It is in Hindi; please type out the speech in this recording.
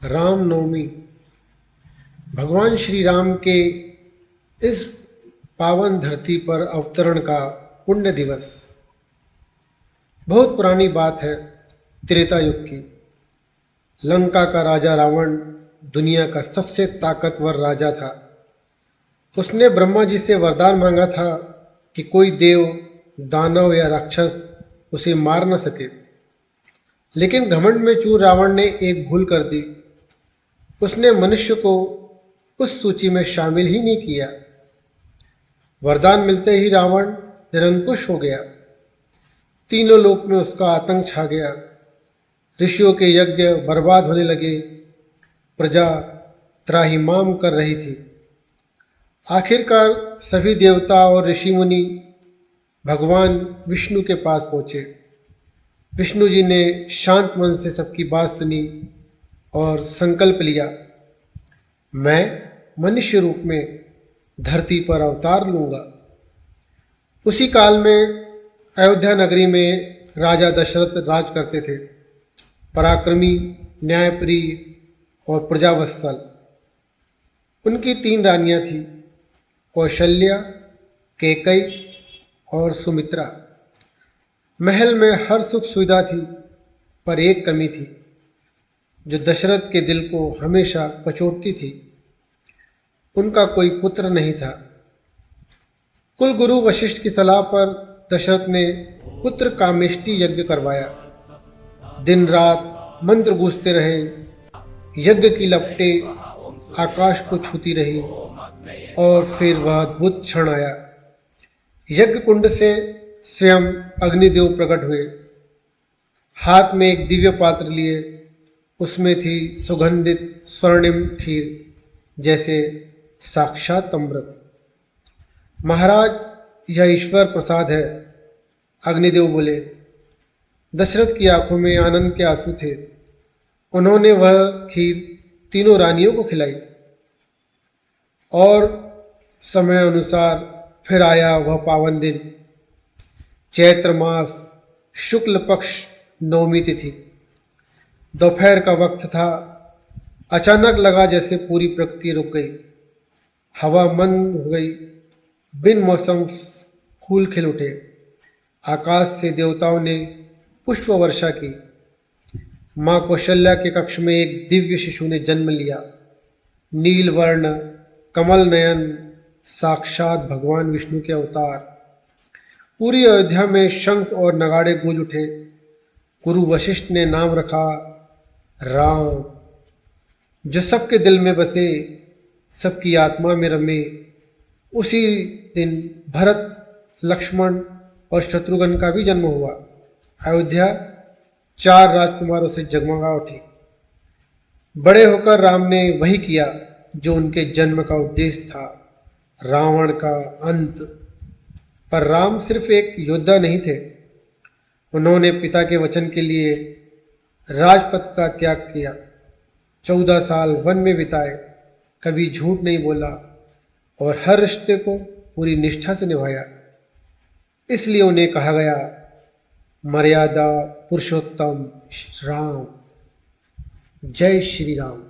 रामनवमी भगवान श्री राम के इस पावन धरती पर अवतरण का पुण्य दिवस। बहुत पुरानी बात है, त्रेता युग की। लंका का राजा रावण दुनिया का सबसे ताकतवर राजा था। उसने ब्रह्मा जी से वरदान मांगा था कि कोई देव, दानव या राक्षस उसे मार न सके। लेकिन घमंड में चूर रावण ने एक भूल कर दी। उसने मनुष्य को उस सूची में शामिल ही नहीं किया। वरदान मिलते ही रावण निरंकुश हो गया। तीनों लोक में उसका आतंक छा गया। ऋषियों के यज्ञ बर्बाद होने लगे। प्रजा त्राहिमाम कर रही थी। आखिरकार सभी देवता और ऋषि मुनि भगवान विष्णु के पास पहुँचे। विष्णु जी ने शांत मन से सबकी बात सुनी और संकल्प लिया, मैं मनुष्य रूप में धरती पर अवतार लूँगा। उसी काल में अयोध्या नगरी में राजा दशरथ राज करते थे। पराक्रमी, न्यायप्रिय और प्रजावत्सल। उनकी 3 रानियां थीं, कौशल्या, कैकई और सुमित्रा। महल में हर सुख सुविधा थी, पर एक कमी थी जो दशरथ के दिल को हमेशा कचोटती थी। उनका कोई पुत्र नहीं था। कुल गुरु वशिष्ठ की सलाह पर दशरथ ने पुत्र कामेष्टि यज्ञ करवाया। दिन रात मंत्र गूंजते रहे। यज्ञ की लपटें आकाश को छूती रही और फिर वह अद्भुत क्षण आया। यज्ञ कुंड से स्वयं अग्निदेव प्रकट हुए। हाथ में एक दिव्य पात्र लिए। उसमें थी सुगंधित स्वर्णिम खीर, जैसे साक्षात अमृत। महाराज, यह ईश्वर प्रसाद है, अग्निदेव बोले। दशरथ की आंखों में आनंद के आंसू थे। उन्होंने वह खीर तीनों रानियों को खिलाई और समय अनुसार फिर आया वह पावन दिन। चैत्र मास, शुक्ल पक्ष, नवमी तिथि। दोपहर का वक्त था। अचानक लगा जैसे पूरी प्रकृति रुक गई। हवा मंद हो गई। बिन मौसम फूल खिल उठे। आकाश से देवताओं ने पुष्प वर्षा की। माँ कौशल्या के कक्ष में एक दिव्य शिशु ने जन्म लिया। नील वर्ण, कमल नयन, साक्षात भगवान विष्णु के अवतार। पूरी अयोध्या में शंख और नगाड़े गूंज उठे। गुरु वशिष्ठ ने नाम रखा राम, जो सबके दिल में बसे, सबकी आत्मा में रमे। उसी दिन भरत, लक्ष्मण और शत्रुघ्न का भी जन्म हुआ। अयोध्या 4 राजकुमारों से जगमगा उठी। बड़े होकर राम ने वही किया जो उनके जन्म का उद्देश्य था, रावण का अंत। पर राम सिर्फ एक योद्धा नहीं थे। उन्होंने पिता के वचन के लिए राजपथ का त्याग किया। 14 साल वन में बिताए, कभी झूठ नहीं बोला और हर रिश्ते को पूरी निष्ठा से निभाया। इसलिए उन्हें कहा गया मर्यादा पुरुषोत्तम राम। जय श्री राम।